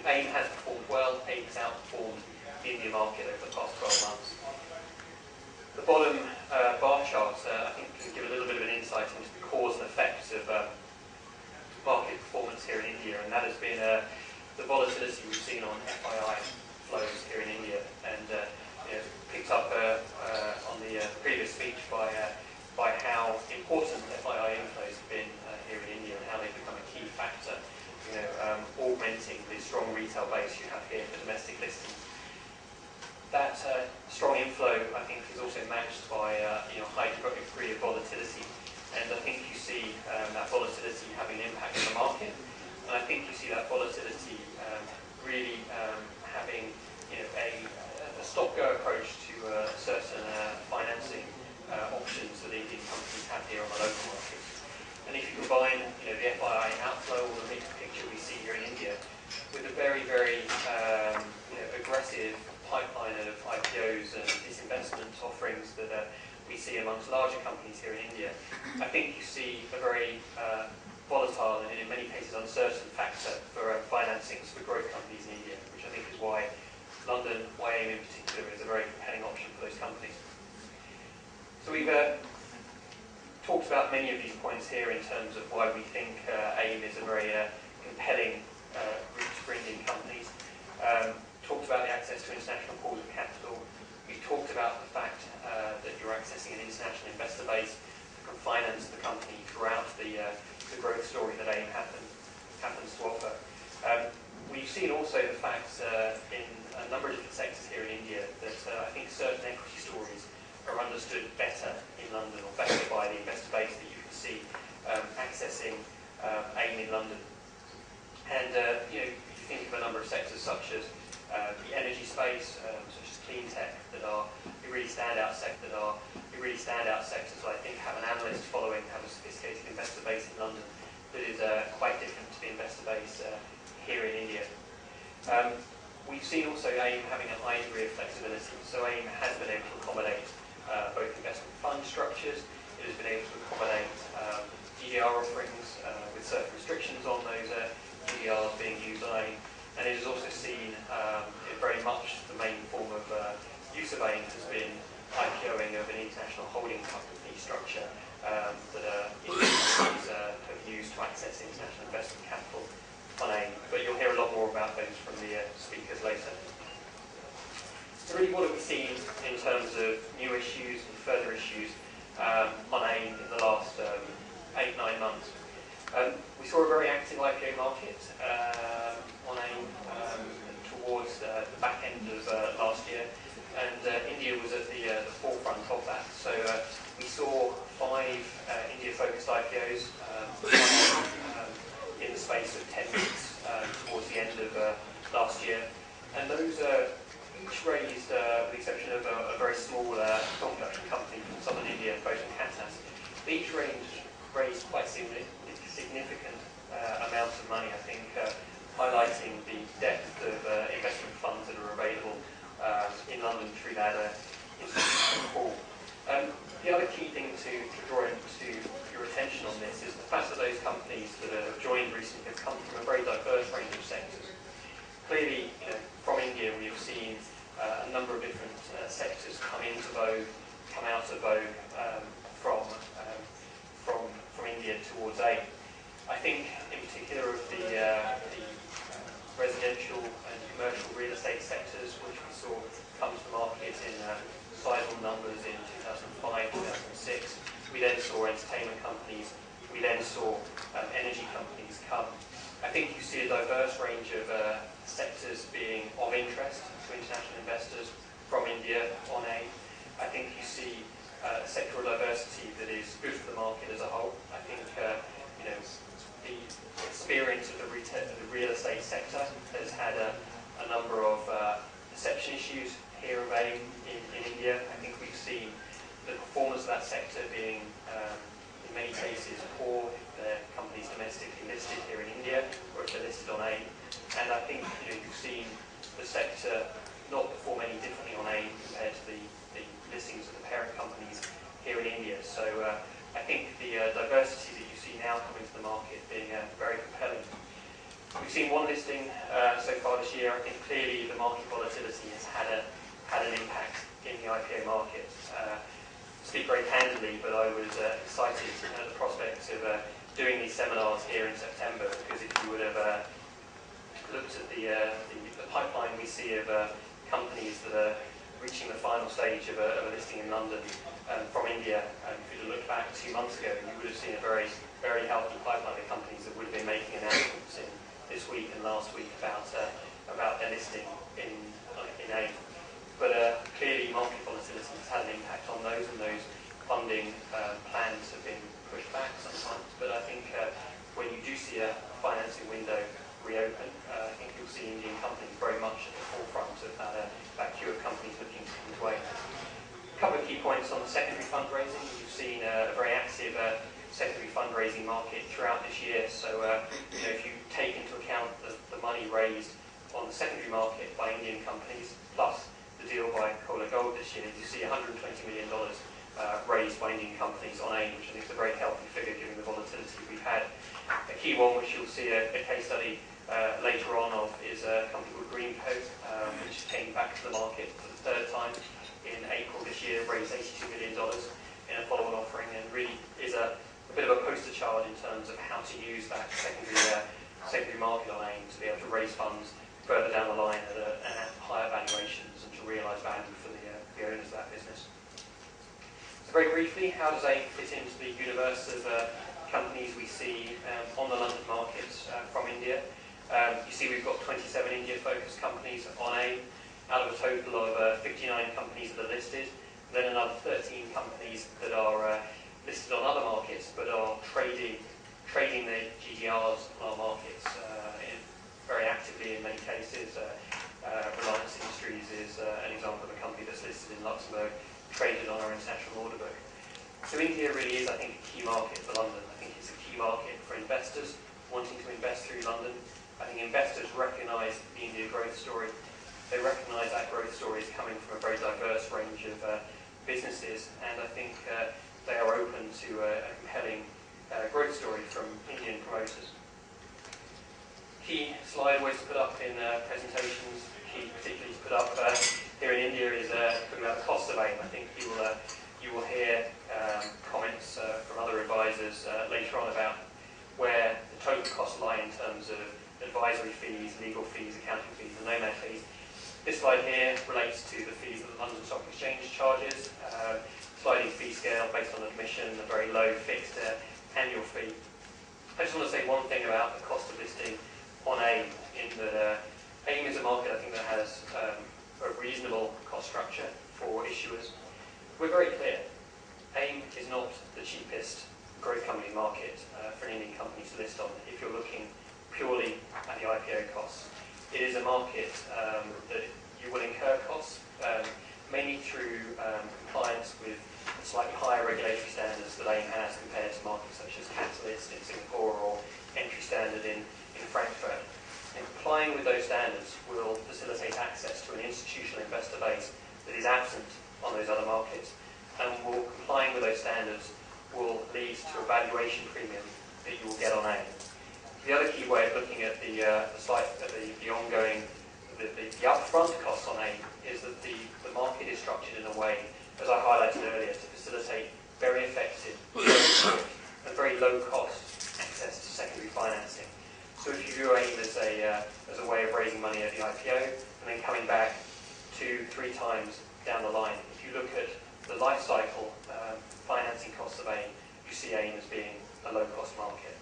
AIM has performed well. AIM has outperformed the India market over the past 12 months. The bottom bar chart, I think, can give a little bit of an insight into the cause and effects of market performance here in India, and that has been the volatility we've seen on FII flows here in India, and picked up on the previous speech by how important FII inflows have been here in India and how they've become a key factor, augmenting the strong retail base you have here for domestic listings. That strong inflow, I think, is also matched by high degree of volatility, and I think you see that volatility having an impact on the market, and I think you see that volatility really having a stop-go approach to certain financing options that Indian companies have here on the local market. And if you combine the FII outflow or the mixed picture we see here in India with a very, very aggressive pipeline of IPOs and disinvestment offerings that we see amongst larger companies here in India, I think you see a very volatile and in many cases uncertain factor for financings for growth companies in India, which I think is why London, why AIM in particular, is a very compelling option for those companies. So we've talked about many of these points here in terms of why we think AIM is a very compelling route for Indian companies. Talked about the access to international pools of capital. We talked about the fact that you're accessing an international investor base that can finance the company throughout the growth story that AIM happens to offer. We've seen also the fact in a number of different sectors here in India that I think certain equity stories are understood better in London, or better by the investor base that you can see accessing AIM in London. And you think of a number of sectors such as the energy space, such as clean tech, that are the really standout sectors that I think have an analyst following, have a sophisticated investor base in London that is quite different to the investor base here in India. We've seen also AIM having a high degree of flexibility. So AIM has been able to accommodate both investment fund structures. It has been able to accommodate GDR offerings with certain restrictions on those GDRs being used on AIM. And it has also seen very much the main form of use of AIM has been IPOing of an international holding company structure that Indian companies have used to access international investment capital on AIM. But you'll hear a lot more about those from the speakers later. So really, what have we seen in terms of new issues and further issues on AIM in the last 8-9 months? We saw a very active IPO market on AIM towards the back end of last year, and India was at the forefront of that. So we saw 5 India-focused IPOs in the space of 10 weeks towards the end of last year, and those each raised, with the exception of a very small film production company from southern India, Botan Katas, each raised quite significant amounts of money, I think, highlighting the depth of investment funds that are available in London through that institutional pool. The other key thing to draw into your attention on this is the fact that those companies that have joined recently have come from a very diverse range of sectors. Clearly, from India, we have seen a number of different sectors come into vogue, come out of vogue from India towards AIM. I think, in particular, of the residential and commercial real estate sectors, which we saw come to the market in sizable numbers in 2005, 2006. We then saw entertainment companies. We then saw energy companies come. I think you see a diverse range of sectors being of interest to international investors from India on AIM. I think you see sectoral diversity that is good for the market as a whole. I think the experience of the real estate sector has had a number of perception issues here of AIM in India. I think we've seen the performance of that sector being, in many cases, poor if they're companies domestically listed here in India or if they're listed on AIM. And I think you've seen the sector not perform any differently on AIM compared to the listings of the parent companies here in India. So I think the diversity that you see now coming to the market being very compelling. We've seen one listing so far this year. I think clearly the market volatility has had an impact in the IPO market. Speak very candidly, but I was excited at the prospects of doing these seminars here in September, because if you would have looked at the pipeline we see of companies that are reaching the final stage of a listing in London from India, if you look back 2 months ago, you would have seen a very, very healthy pipeline of companies that would have been making announcements in this week and last week about their listing in AIM. But clearly market volatility has had an impact on those, and those funding plans have been pushed back sometimes. But I think when you do see a financing window reopen, I think you'll see Indian companies very much at the forefront of that queue of companies looking to come to AIM. A couple of key points on the secondary fundraising. You've seen a very active secondary fundraising market throughout this year. So if you take into account the money raised on the secondary market by Indian companies, plus the deal by Cola Gold this year, you see $120 million raised by Indian companies on AIM, which I think is a very healthy figure given the volatility we've had. A key one, which you'll see a case study later on of, is a company called Greenco, which came back to the market for the third time in April this year, raised $82 million in a follow-on offering, and really is a bit of a poster child in terms of how to use that secondary market on AIM to be able to raise funds further down the line at higher valuations and to realise value for the owners of that business. So very briefly, how does AIM fit into the universe of companies we see on the London markets from India? You see we've got 27 India-focused companies on AIM, out of a total of 59 companies that are listed, then another 13 companies that are listed on other markets but are trading their GDRs on our markets very actively in many cases. Reliance Industries is an example of a company that's listed in Luxembourg, traded on our international order book. So India really is, I think, a key market for London. I think it's a key market for investors wanting to invest through London. I think investors recognise the India growth story. They recognise that growth story is coming from a very diverse range of businesses, and I think they are open to a compelling growth story from Indian promoters. Key slide always put up in presentations, key particularly put up here in India, is talking about the cost of AIM. I think you will hear comments from other advisors later on about where the total costs lie in terms of advisory fees, legal fees, accounting fees, and nomad fees. This slide here relates to the fees that the London Stock Exchange charges, sliding fee scale based on admission, a very low fixed annual fee. I just want to say one thing about the cost of listing on AIM, in that AIM is a market I think that has a reasonable cost structure for issuers. We're very clear, AIM is not the cheapest growth company market for an Indian company to list on if you're looking purely at the IPO costs. It is a market that you will incur costs, mainly through compliance with slightly higher regulatory standards that AIM has compared to markets such as Catalyst in Singapore or Entry Standard in Frankfurt. And complying with those standards will facilitate access to an institutional investor base that is absent on those other markets, and complying with those standards will lead to a valuation premium that you will get on AIM. The other key way of looking at the ongoing, the upfront costs on AIM is that the market is structured in a way, as I highlighted earlier, to facilitate very effective and very low cost access to secondary financing. So if you view AIM as a way of raising money at the IPO and then coming back 2-3 times down the line, if you look at the life cycle financing costs of AIM, you see AIM as being a low cost market.